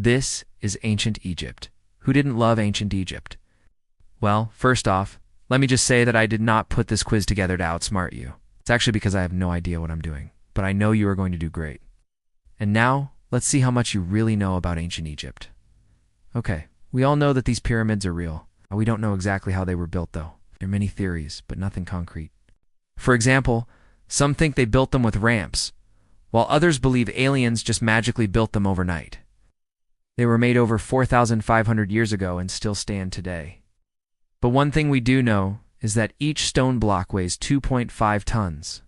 This is ancient Egypt. Who didn't love ancient Egypt? Well, first off, let me just say that I did not put this quiz together to outsmart you. It's actually because I have no idea what I'm doing, but I know you are going to do great. And now, let's see how much you really know about ancient Egypt. Okay, we all know that these pyramids are real. We don't know exactly how they were built, though. There are many theories, but nothing concrete. For example, some think they built them with ramps, while others believe aliens just magically built them overnight. They were made over 4,500 years ago and still stand today. But one thing we do know is that each stone block weighs 2.5 tons.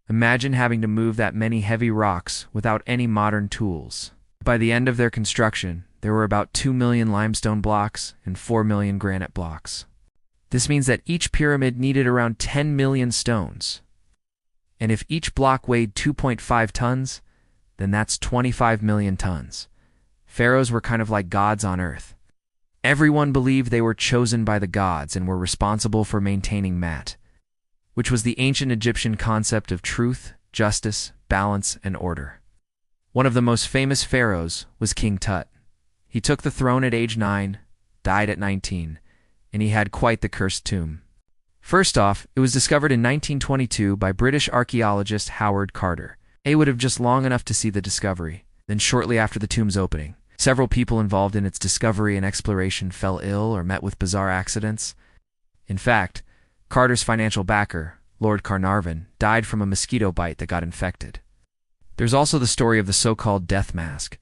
Imagine having to move that many heavy rocks without any modern tools. By the end of their construction, there were about 2 million limestone blocks and 4 million granite blocks. This means that each pyramid needed around 10 million stones. And if each block weighed 2.5 tons, then that's 25 million tons. Pharaohs were kind of like gods on earth. Everyone believed they were chosen by the gods and were responsible for maintaining Mat, which was the ancient Egyptian concept of truth, justice, balance, and order. One of the most famous pharaohs was King Tut. He took the throne at age 9, died at 19, and he had quite the cursed tomb. First off, it was discovered in 1922 by British archaeologist Howard Carter. He would have just long enough to see the discovery. Then shortly after the tomb's opening, several people involved in its discovery and exploration fell ill or met with bizarre accidents. In fact, Carter's financial backer, Lord Carnarvon, died from a mosquito bite that got infected. There's also the story of the so-called death mask.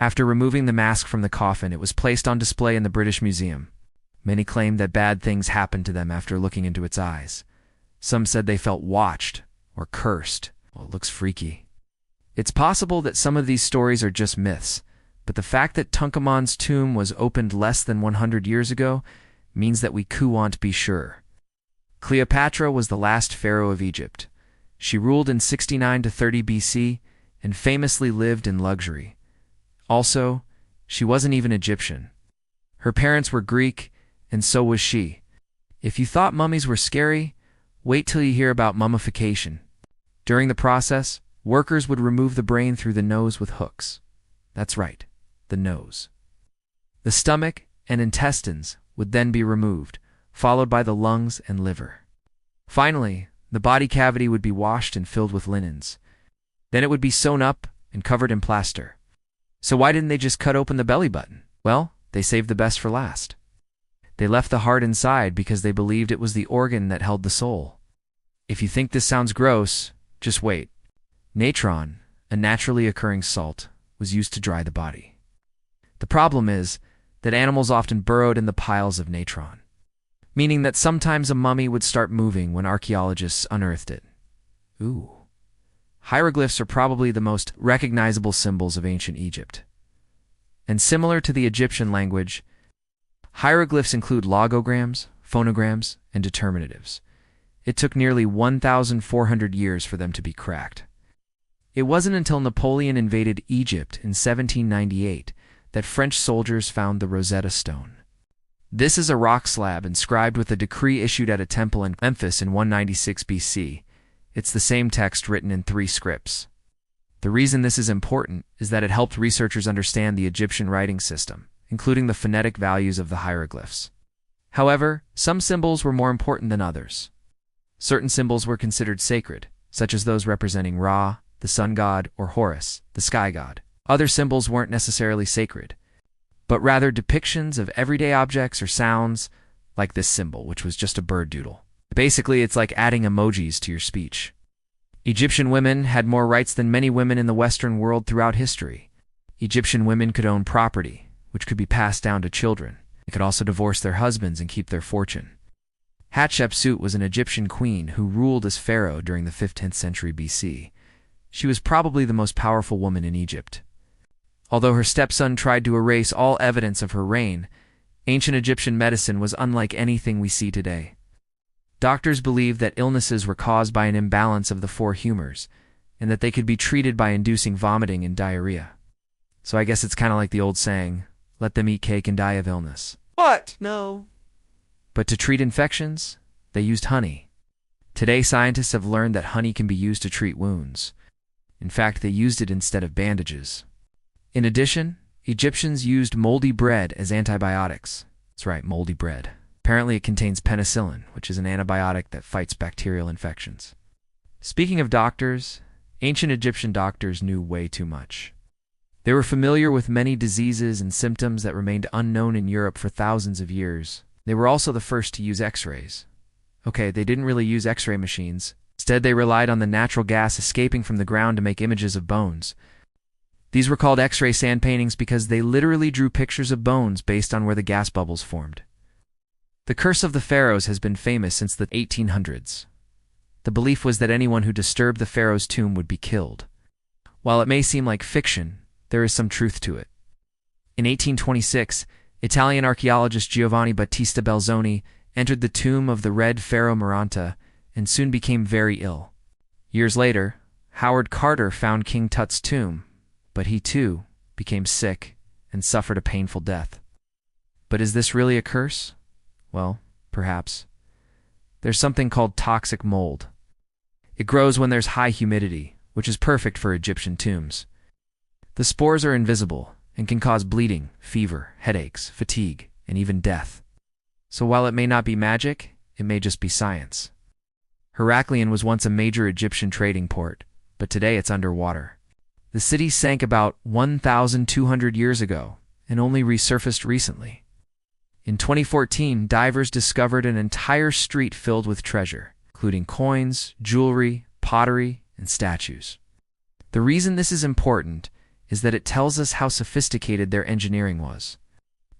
After removing the mask from the coffin, it was placed on display in the British Museum. Many claimed that bad things happened to them after looking into its eyes. Some said they felt watched or cursed. Well, it looks freaky. It's possible that some of these stories are just myths, but the fact that Tutankhamun's tomb was opened less than 100 years ago means that we can't be sure. Cleopatra was the last pharaoh of Egypt. She ruled in 69 to 30 BC and famously lived in luxury. Also, she wasn't even Egyptian. Her parents were Greek, and so was she. If you thought mummies were scary, wait till you hear about mummification. During the process, workers would remove the brain through the nose with hooks. That's right, the nose. The stomach and intestines would then be removed, followed by the lungs and liver. Finally, the body cavity would be washed and filled with linens. Then it would be sewn up and covered in plaster. So why didn't they just cut open the belly button? Well, they saved the best for last. They left the heart inside because they believed it was the organ that held the soul. If you think this sounds gross, just wait. Natron, a naturally occurring salt, was used to dry the body. The problem is that animals often burrowed in the piles of natron, meaning that sometimes a mummy would start moving when archaeologists unearthed it. Ooh. Hieroglyphs are probably the most recognizable symbols of ancient Egypt. And similar to the Egyptian language, hieroglyphs include logograms, phonograms, and determinatives. It took nearly 1,400 years for them to be cracked. It wasn't until Napoleon invaded Egypt in 1798 that French soldiers found the Rosetta Stone. This is a rock slab inscribed with a decree issued at a temple in Memphis in 196 BC. It's the same text written in 3 scripts. The reason this is important is that it helped researchers understand the Egyptian writing system, including the phonetic values of the hieroglyphs. However, some symbols were more important than others. Certain symbols were considered sacred, such as those representing Ra, the sun god, or Horus, the sky god. Other symbols weren't necessarily sacred, but rather depictions of everyday objects or sounds, like this symbol, which was just a bird doodle. Basically, it's like adding emojis to your speech. Egyptian women had more rights than many women in the Western world throughout history. Egyptian women could own property, which could be passed down to children. They could also divorce their husbands and keep their fortune. Hatshepsut was an Egyptian queen who ruled as pharaoh during the 15th century BC. She was probably the most powerful woman in Egypt. Although her stepson tried to erase all evidence of her reign, ancient Egyptian medicine was unlike anything we see today. Doctors believed that illnesses were caused by an imbalance of the 4 humors, and that they could be treated by inducing vomiting and diarrhea. So I guess it's kind of like the old saying, let them eat cake and die of illness. What? No. But to treat infections, they used honey. Today, scientists have learned that honey can be used to treat wounds. In fact, they used it instead of bandages. In addition, Egyptians used moldy bread as antibiotics. That's right, moldy bread. Apparently it contains penicillin, which is an antibiotic that fights bacterial infections. Speaking of doctors, ancient Egyptian doctors knew way too much. They were familiar with many diseases and symptoms that remained unknown in Europe for thousands of years. They were also the first to use X-rays. Okay, they didn't really use X-ray machines. Instead, they relied on the natural gas escaping from the ground to make images of bones. These were called X-ray sand paintings because they literally drew pictures of bones based on where the gas bubbles formed. The curse of the pharaohs has been famous since the 1800s. The belief was that anyone who disturbed the pharaoh's tomb would be killed. While it may seem like fiction, there is some truth to it. In 1826, Italian archaeologist Giovanni Battista Belzoni entered the tomb of the Red Pharaoh Maranta and soon became very ill. Years later, Howard Carter found King Tut's tomb, but he too became sick and suffered a painful death. But is this really a curse? Well, perhaps. There's something called toxic mold. It grows when there's high humidity, which is perfect for Egyptian tombs. The spores are invisible and can cause bleeding, fever, headaches, fatigue, and even death. So while it may not be magic, it may just be science. Heraklion was once a major Egyptian trading port, but today it's underwater. The city sank about 1,200 years ago and only resurfaced recently. In 2014, divers discovered an entire street filled with treasure, including coins, jewelry, pottery, and statues. The reason this is important is that it tells us how sophisticated their engineering was.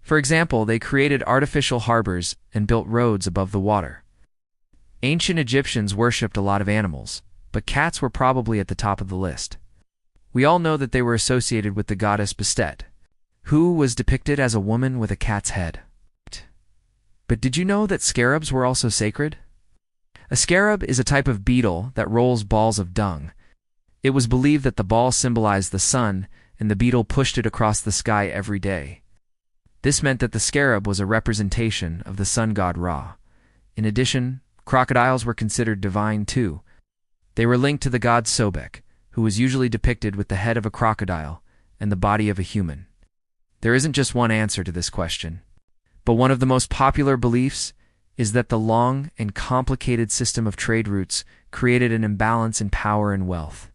For example, they created artificial harbors and built roads above the water. Ancient Egyptians worshipped a lot of animals, but cats were probably at the top of the list. We all know that they were associated with the goddess Bastet, who was depicted as a woman with a cat's head. But did you know that scarabs were also sacred? A scarab is a type of beetle that rolls balls of dung. It was believed that the ball symbolized the sun, and the beetle pushed it across the sky every day. This meant that the scarab was a representation of the sun god Ra. In addition, crocodiles were considered divine too. They were linked to the god Sobek, who was usually depicted with the head of a crocodile and the body of a human. There isn't just one answer to this question, but one of the most popular beliefs is that the long and complicated system of trade routes created an imbalance in power and wealth.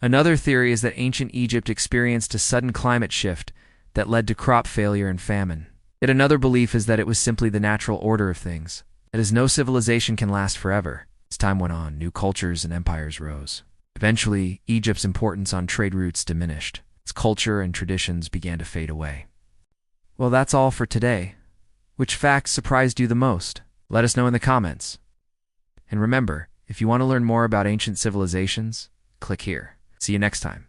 Another theory is that ancient Egypt experienced a sudden climate shift that led to crop failure and famine. Yet another belief is that it was simply the natural order of things, that as no civilization can last forever. As time went on, new cultures and empires rose. Eventually, Egypt's importance on trade routes diminished. Its culture and traditions began to fade away. Well, that's all for today. Which facts surprised you the most? Let us know in the comments. And remember, if you want to learn more about ancient civilizations, click here. See you next time.